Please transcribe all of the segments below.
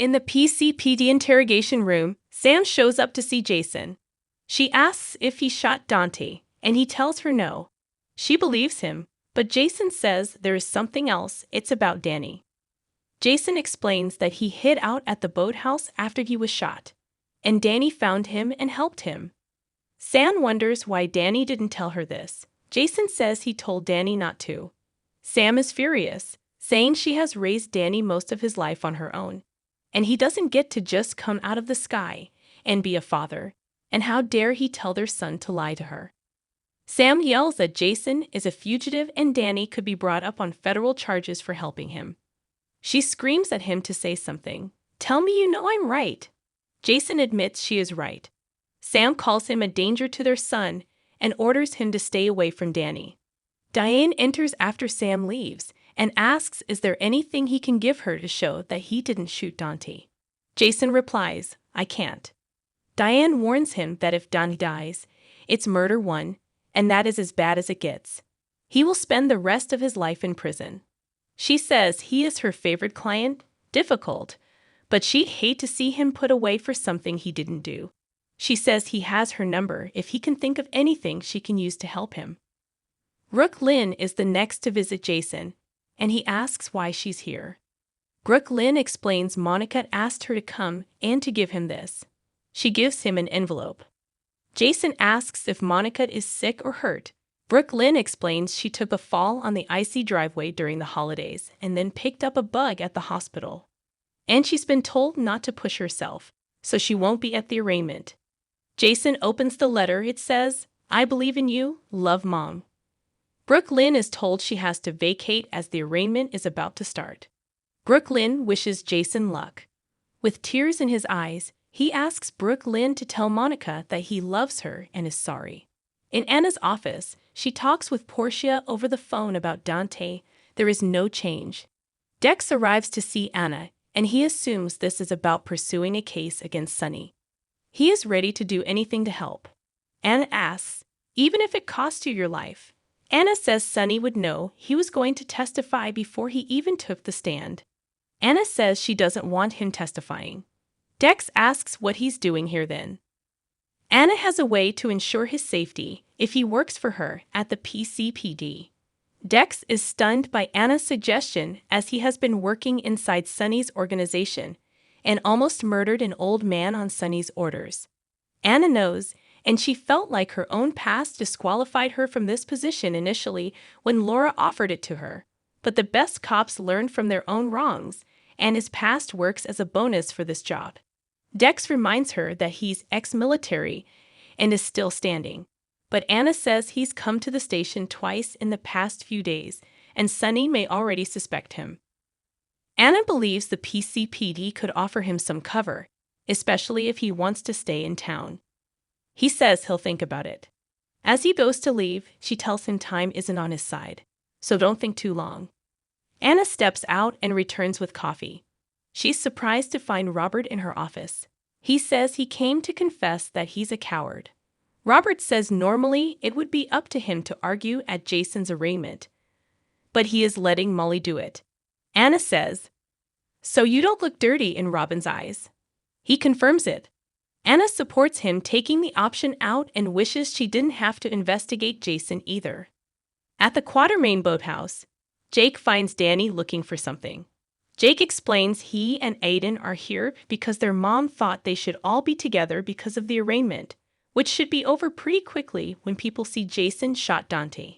In the PCPD interrogation room, Sam shows up to see Jason. She asks if he shot Dante, and he tells her no. She believes him, but Jason says there is something else. It's about Danny. Jason explains that he hid out at the boathouse after he was shot, and Danny found him and helped him. Sam wonders why Danny didn't tell her this. Jason says he told Danny not to. Sam is furious, saying she has raised Danny most of his life on her own, and he doesn't get to just come out of the sky and be a father, and how dare he tell their son to lie to her. Sam yells that Jason is a fugitive and Danny could be brought up on federal charges for helping him. She screams at him to say something. Tell me you know I'm right. Jason admits she is right. Sam calls him a danger to their son and orders him to stay away from Danny. Diane enters after Sam leaves and asks is there anything he can give her to show that he didn't shoot Dante. Jason replies, I can't. Diane warns him that if Dante dies, it's murder one, and that is as bad as it gets. He will spend the rest of his life in prison. She says he is her favorite client, difficult, but she'd hate to see him put away for something he didn't do. She says he has her number if he can think of anything she can use to help him. Brooke Lynn is the next to visit Jason, and he asks why she's here. Brooke Lynn explains Monica asked her to come and to give him this. She gives him an envelope. Jason asks if Monica is sick or hurt. Brooke Lynn explains she took a fall on the icy driveway during the holidays and then picked up a bug at the hospital. And she's been told not to push herself, so she won't be at the arraignment. Jason opens the letter. It says, I believe in you, love Mom. Brooke Lynn is told she has to vacate as the arraignment is about to start. Brooke Lynn wishes Jason luck. With tears in his eyes, he asks Brooke Lynn to tell Monica that he loves her and is sorry. In Anna's office, she talks with Portia over the phone about Dante. There is no change. Dex arrives to see Anna, and he assumes this is about pursuing a case against Sunny. He is ready to do anything to help. Anna asks, even if it costs you your life. Anna says Sunny would know he was going to testify before he even took the stand. Anna says she doesn't want him testifying. Dex asks what he's doing here then. Anna has a way to ensure his safety if he works for her at the PCPD. Dex is stunned by Anna's suggestion as he has been working inside Sunny's organization and almost murdered an old man on Sunny's orders. Anna knows, and she felt like her own past disqualified her from this position initially when Laura offered it to her. But the best cops learn from their own wrongs, and his past works as a bonus for this job. Dex reminds her that he's ex-military and is still standing. But Anna says he's come to the station twice in the past few days, and Sunny may already suspect him. Anna believes the PCPD could offer him some cover, especially if he wants to stay in town. He says he'll think about it. As he goes to leave, she tells him time isn't on his side, so don't think too long. Anna steps out and returns with coffee. She's surprised to find Robert in her office. He says he came to confess that he's a coward. Robert says normally it would be up to him to argue at Jason's arraignment, but he is letting Molly do it. Anna says, so you don't look dirty in Robin's eyes. He confirms it. Anna supports him taking the option out and wishes she didn't have to investigate Jason either. At the Quatermain boathouse, Jake finds Danny looking for something. Jake explains he and Aiden are here because their mom thought they should all be together because of the arraignment, which should be over pretty quickly when people see Jason shot Dante.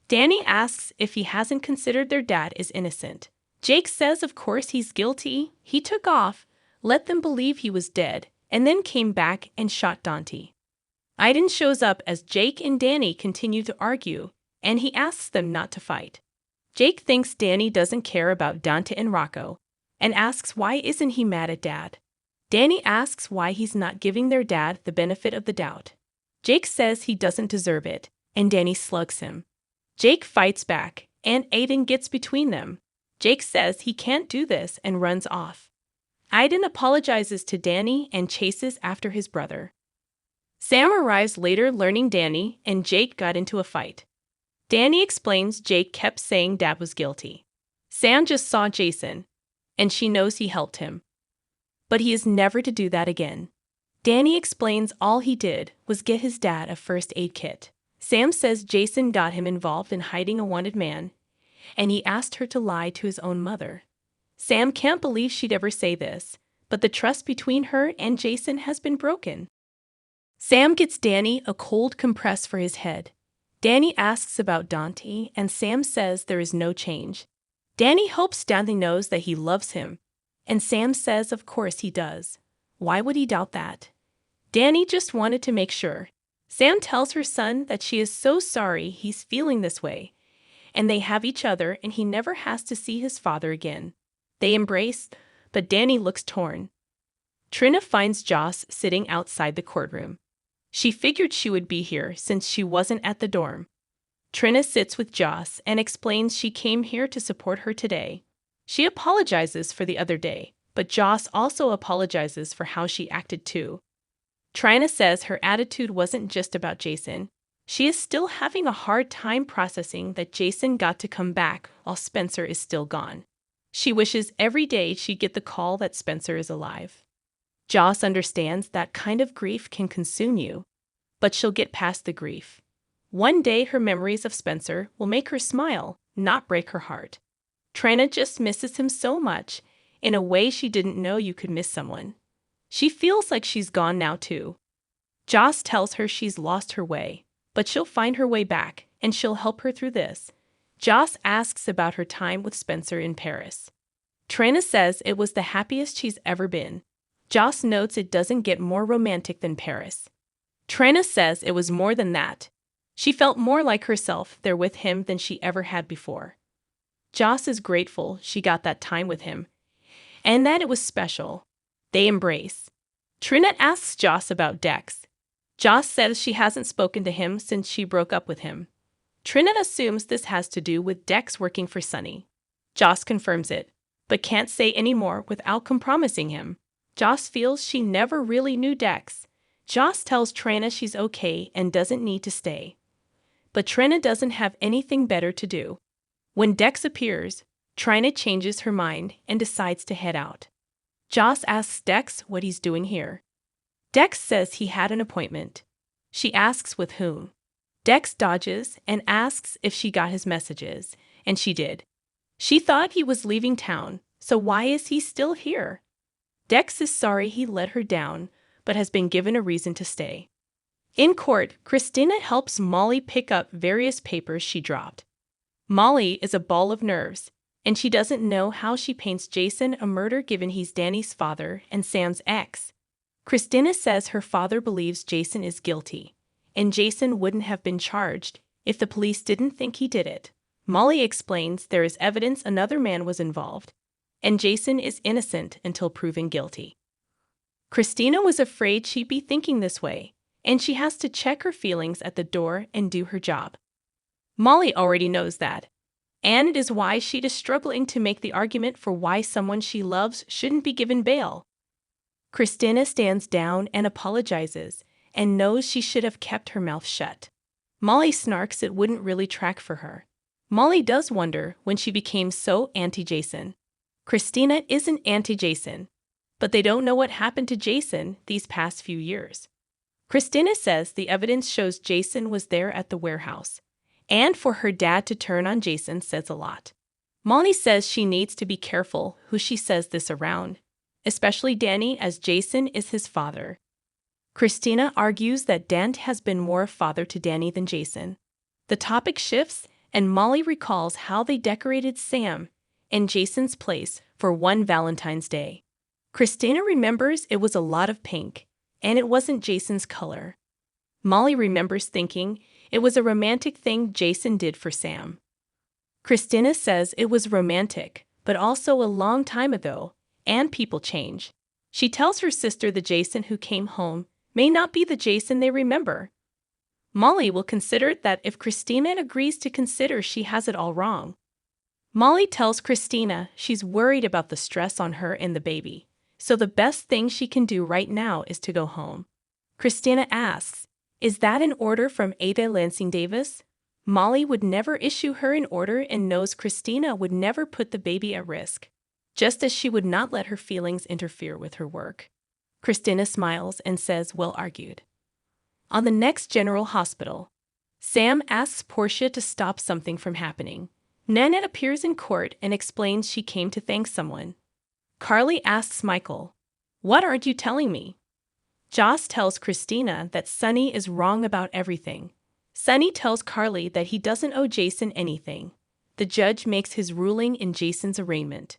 Danny asks if he hasn't considered their dad is innocent. Jake says of course he's guilty. He took off, let them believe he was dead, and then came back and shot Dante. Aiden shows up as Jake and Danny continue to argue, and he asks them not to fight. Jake thinks Danny doesn't care about Dante and Rocco, and asks why isn't he mad at Dad. Danny asks why he's not giving their dad the benefit of the doubt. Jake says he doesn't deserve it, and Danny slugs him. Jake fights back, and Aiden gets between them. Jake says he can't do this and runs off. Aiden apologizes to Danny and chases after his brother. Sam arrives later learning Danny and Jake got into a fight. Danny explains Jake kept saying Dad was guilty. Sam just saw Jason, and she knows he helped him. but he is never to do that again. Danny explains all he did was get his dad a first aid kit. Sam says Jason got him involved in hiding a wanted man, and he asked her to lie to his own mother. Sam can't believe she'd ever say this, but the trust between her and Jason has been broken. Sam gets Danny a cold compress for his head. Danny asks about Dante, and Sam says there is no change. Danny hopes Dante knows that he loves him, and Sam says of course he does. Why would he doubt that? Danny just wanted to make sure. Sam tells her son that she is so sorry he's feeling this way, and they have each other and he never has to see his father again. They embrace, but Danny looks torn. Trina finds Joss sitting outside the courtroom. She figured she would be here since she wasn't at the dorm. Trina sits with Joss and explains she came here to support her today. She apologizes for the other day, but Joss also apologizes for how she acted too. Trina says her attitude wasn't just about Jason. She is still having a hard time processing that Jason got to come back while Spencer is still gone. She wishes every day she'd get the call that Spencer is alive. Joss understands that kind of grief can consume you, but she'll get past the grief. One day her memories of Spencer will make her smile, not break her heart. Trina just misses him so much, in a way she didn't know you could miss someone. She feels like she's gone now too. Joss tells her she's lost her way, but she'll find her way back, and she'll help her through this. Joss asks about her time with Spencer in Paris. Trina says it was the happiest she's ever been. Joss notes it doesn't get more romantic than Paris. Trina says it was more than that. She felt more like herself there with him than she ever had before. Joss is grateful she got that time with him, and that it was special. They embrace. Trina asks Joss about Dex. Joss says she hasn't spoken to him since she broke up with him. Trina assumes this has to do with Dex working for Sunny. Joss confirms it, but can't say any more without compromising him. Joss feels she never really knew Dex. Joss tells Trina she's okay and doesn't need to stay. But Trina doesn't have anything better to do. When Dex appears, Trina changes her mind and decides to head out. Joss asks Dex what he's doing here. Dex says he had an appointment. She asks with whom. Dex dodges and asks if she got his messages, and she did. She thought he was leaving town, so why is he still here? Dex is sorry he let her down, but has been given a reason to stay. In court, Christina helps Molly pick up various papers she dropped. Molly is a ball of nerves, and she doesn't know how she paints Jason a murderer given he's Danny's father and Sam's ex. Christina says her father believes Jason is guilty, and Jason wouldn't have been charged if the police didn't think he did it. Molly explains there is evidence another man was involved, and Jason is innocent until proven guilty. Christina was afraid she'd be thinking this way, and she has to check her feelings at the door and do her job. Molly already knows that, and it is why she is struggling to make the argument for why someone she loves shouldn't be given bail. Christina stands down and apologizes, and knows she should have kept her mouth shut. Molly snarks it wouldn't really track for her. Molly does wonder when she became so anti-Jason. Christina isn't anti-Jason, but they don't know what happened to Jason these past few years. Christina says the evidence shows Jason was there at the warehouse, and for her dad to turn on Jason says a lot. Molly says she needs to be careful who she says this around, especially Danny, as Jason is his father. Christina argues that Dant has been more a father to Danny than Jason. The topic shifts, and Molly recalls how they decorated Sam in Jason's place for one Valentine's Day. Christina remembers it was a lot of pink, and it wasn't Jason's color. Molly remembers thinking it was a romantic thing Jason did for Sam. Christina says it was romantic, but also a long time ago, and people change. She tells her sister the Jason who came home may not be the Jason they remember. Molly will consider that if Christina agrees to consider she has it all wrong. Molly tells Christina she's worried about the stress on her and the baby, so the best thing she can do right now is to go home. Christina asks, "Is that an order from Ada Lansing Davis?" Molly would never issue her an order and knows Christina would never put the baby at risk. just as she would not let her feelings interfere with her work. Christina smiles and says, well argued. On the next General Hospital, Sam asks Portia to stop something from happening. Nanette appears in court and explains she came to thank someone. Carly asks Michael, what aren't you telling me? Joss tells Christina that Sonny is wrong about everything. Sonny tells Carly that he doesn't owe Jason anything. The judge makes his ruling in Jason's arraignment.